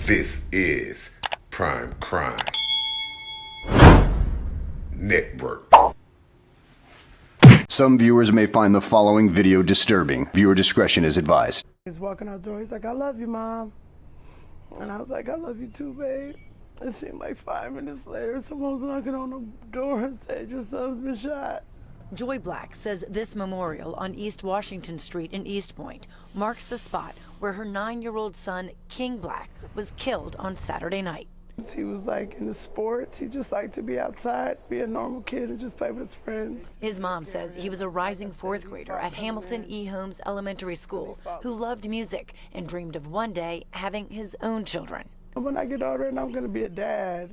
This is Prime Crime Network. Some viewers may find the following video disturbing. Viewer discretion is advised. He's walking out the door. He's like, "I love you, Mom." And I was like, "I love you too, babe." It seemed like 5 minutes later, someone was knocking on the door and said, "Your son's been shot." Joy Black says this memorial on East Washington Street in East Point marks the spot where her 9-year-old son, King Black, was killed on Saturday night. He was like into sports. He just liked to be outside, be a normal kid and just play with his friends. His mom says he was a rising 4th grader at Hamilton E. Holmes Elementary School who loved music and dreamed of one day having his own children. When I get older and I'm going to be a dad,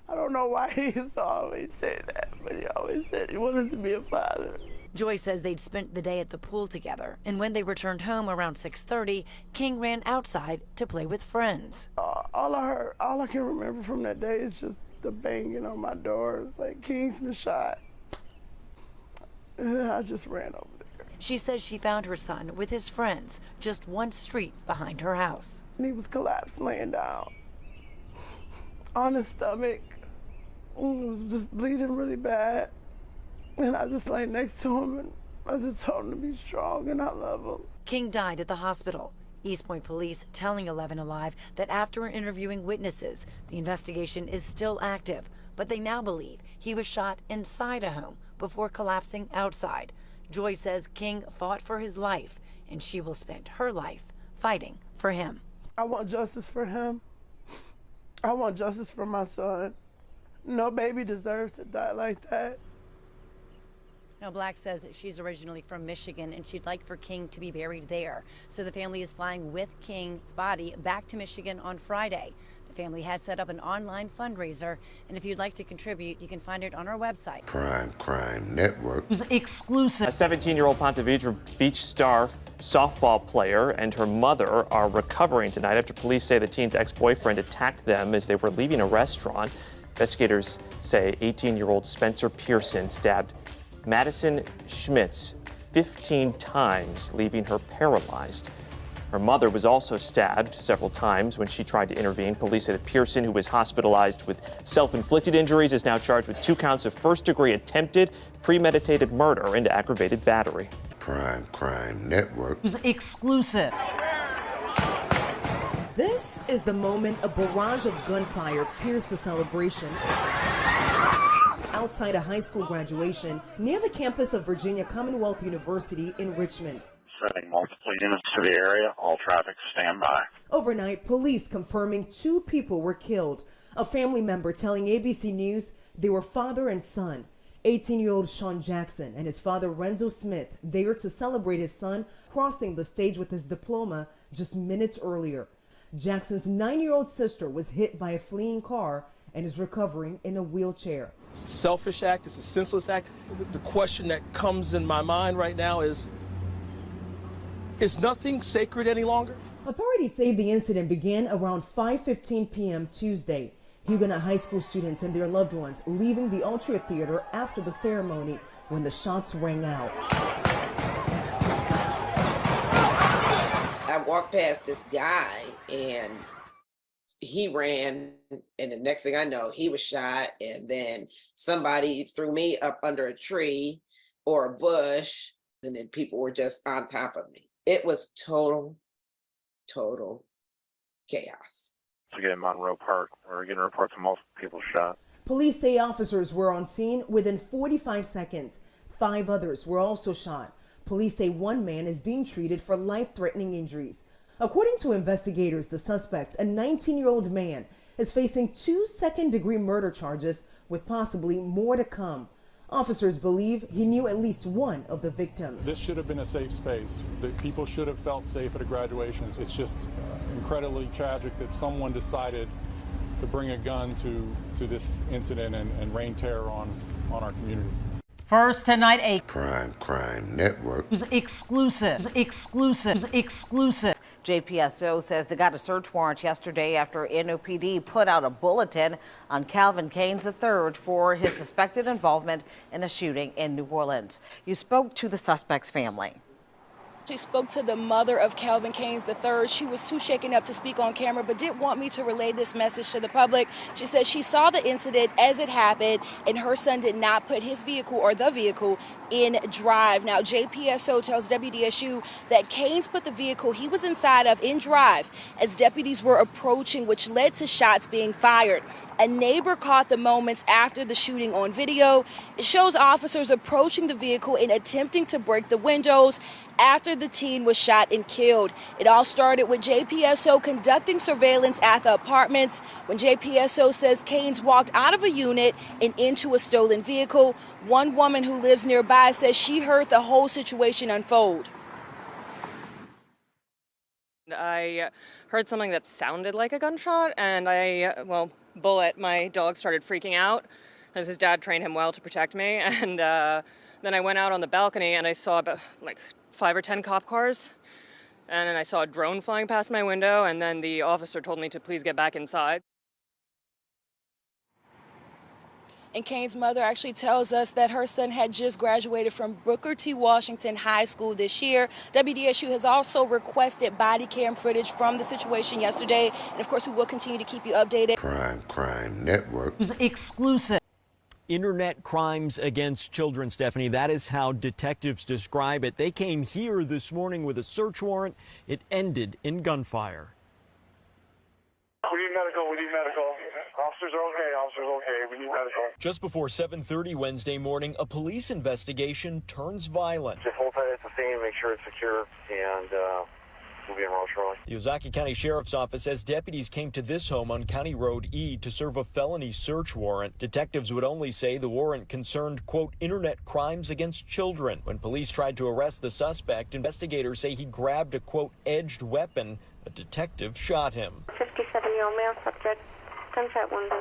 I don't know why he used to always say that, but he always said he wanted to be a father. Joy says they'd spent the day at the pool together, and when they returned home around 6:30, King ran outside to play with friends. All I can remember from that day is just the banging on my door. It's like, "King's been shot." And I just ran over there. She says she found her son with his friends just one street behind her house. And he was collapsed, laying down on his stomach. He was just bleeding really bad. And I just lay next to him and I just told him to be strong and I love him. King died at the hospital. East Point police telling 11 Alive that after interviewing witnesses, the investigation is still active, but they now believe he was shot inside a home before collapsing outside. Joy says King fought for his life, and she will spend her life fighting for him. I want justice for him. I want justice for my son. No baby deserves to die like that. Now, Black says that she's originally from Michigan and she'd like for King to be buried there. So the family is flying with King's body back to Michigan on Friday. The family has set up an online fundraiser, and if you'd like to contribute, you can find it on our website. Prime Crime Network. It was exclusive. A 17-year-old Ponte Vedra Beach star softball player and her mother are recovering tonight after police say the teen's ex-boyfriend attacked them as they were leaving a restaurant. Investigators say 18-year-old Spencer Pearson stabbed Madison Schmitz 15 times, leaving her paralyzed. Her mother was also stabbed several times when she tried to intervene. Police say that Pearson, who was hospitalized with self-inflicted injuries, is now charged with 2 counts of first-degree attempted premeditated murder and aggravated battery. Prime Crime Network. It was exclusive. This is the moment a barrage of gunfire pierced the celebration outside a high school graduation near the campus of Virginia Commonwealth University in Richmond. Sending multiple units to the area. All traffic stand by. Overnight, police confirming 2 people were killed. A family member telling ABC News they were father and son. 18-year-old Sean Jackson and his father Renzo Smith there to celebrate his son crossing the stage with his diploma just minutes earlier. Jackson's 9-year-old sister was hit by a fleeing car and is recovering in a wheelchair. It's a selfish act. It's a senseless act. The question that comes in my mind right now is nothing sacred any longer? Authorities say the incident began around 5:15 p.m. Tuesday. Huguenot High School students and their loved ones leaving the Altria Theater after the ceremony when the shots rang out. I walked past this guy and he ran, and the next thing I know, he was shot, and then somebody threw me up under a tree or a bush, and then people were just on top of me. It was total chaos. Again, in Monroe Park, we're getting reports of multiple people shot. Police say officers were on scene within 45 seconds. 5 others were also shot. Police say 1 man is being treated for life-threatening injuries. According to investigators, the suspect, a 19-year-old man, is facing 2 second-degree murder charges with possibly more to come. Officers believe he knew at least one of the victims. This should have been a safe space. The people should have felt safe at the graduations. It's just incredibly tragic that someone decided to bring a gun to this incident and rain terror on our community. First tonight, a Prime Crime Network. It was exclusive. It was exclusive. It was exclusive. JPSO says they got a search warrant yesterday after NOPD put out a bulletin on Calvin Cain III for his suspected involvement in a shooting in New Orleans. You spoke to the suspect's family. She spoke to the mother of Calvin Cain III. She was too shaken up to speak on camera, but did want me to relay this message to the public. She said she saw the incident as it happened, and her son did not put his vehicle or the vehicle in drive. Now, JPSO tells WDSU that Cain's put the vehicle he was inside of in drive as deputies were approaching, which led to shots being fired. A neighbor caught the moments after the shooting on video. It shows officers approaching the vehicle and attempting to break the windows after the teen was shot and killed. It all started with JPSO conducting surveillance at the apartments when JPSO says Cain's walked out of a unit and into a stolen vehicle. One woman who lives nearby says she heard the whole situation unfold. I heard something that sounded like a gunshot, and Bullet, my dog, started freaking out as his dad trained him well to protect me. And then I went out on the balcony and I saw about 5 or 10 cop cars. And then I saw a drone flying past my window, and then the officer told me to please get back inside. And Cain's mother actually tells us that her son had just graduated from Booker T. Washington High School this year. WDSU has also requested body cam footage from the situation yesterday. And of course, we will continue to keep you updated. Crime Network. It was exclusive. Internet crimes against children, Stephanie. That is how detectives describe it. They came here this morning with a search warrant. It ended in gunfire. We need medical. We need medical. Officers are okay. Officers are okay. We need medical. Just before 7:30 Wednesday morning, a police investigation turns violent. Just hold tight at the scene, make sure it's secure, and we'll be enrolled shortly. The Ozaukee County Sheriff's Office says deputies came to this home on County Road E to serve a felony search warrant. Detectives would only say the warrant concerned, quote, internet crimes against children. When police tried to arrest the suspect, investigators say he grabbed a, quote, edged weapon. A detective shot him. 57-year-old male subject, gunshot wound.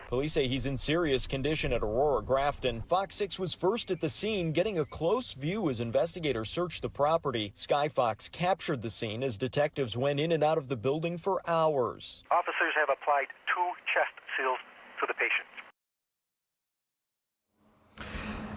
Police say he's in serious condition at Aurora Grafton. Fox 6 was first at the scene, getting a close view as investigators searched the property. Sky Fox captured the scene as detectives went in and out of the building for hours. Officers have applied 2 chest seals to the patient.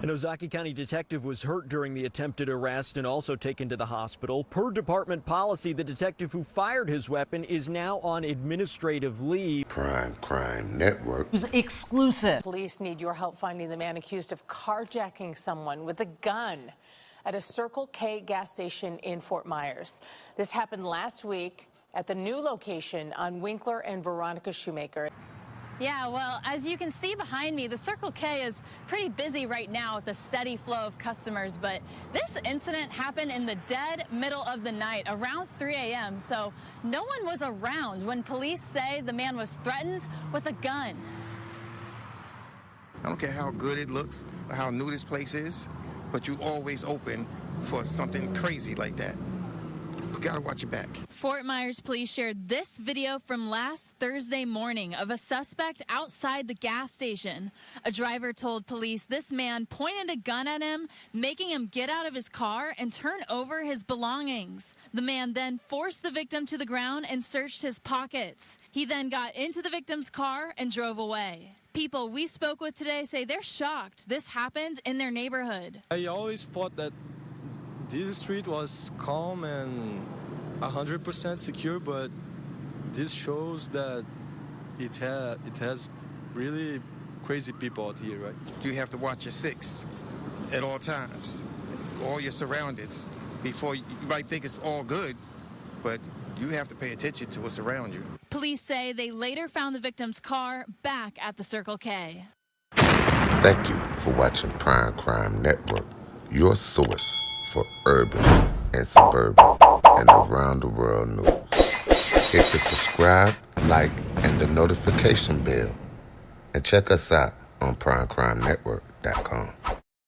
An Ozaukee County detective was hurt during the attempted arrest and also taken to the hospital. Per department policy, the detective who fired his weapon is now on administrative leave. Crime Network. It was exclusive. Police need your help finding the man accused of carjacking someone with a gun at a Circle K gas station in Fort Myers. This happened last week at the new location on Winkler and Veronica Shoemaker. Yeah, well, as you can see behind me, the Circle K is pretty busy right now with a steady flow of customers, but this incident happened in the dead middle of the night, around 3 a.m., so no one was around when police say the man was threatened with a gun. I don't care how good it looks or how new this place is, but you always open for something crazy like that. You gotta watch your back. Fort Myers police shared this video from last Thursday morning of a suspect outside the gas station. A driver told police this man pointed a gun at him, making him get out of his car and turn over his belongings. The man then forced the victim to the ground and searched his pockets. He then got into the victim's car and drove away. People we spoke with today say they're shocked this happened in their neighborhood. I always thought that this street was calm and 100% secure, but this shows that it has really crazy people out here, right? You have to watch your 6 at all times, all your surroundings. Before you might think it's all good, but you have to pay attention to what's around you. Police say they later found the victim's car back at the Circle K. Thank you for watching Crime Network, your source for urban and suburban and around the world news. Hit the subscribe, like, and the notification bell. And check us out on PrimeCrimeNetwork.com.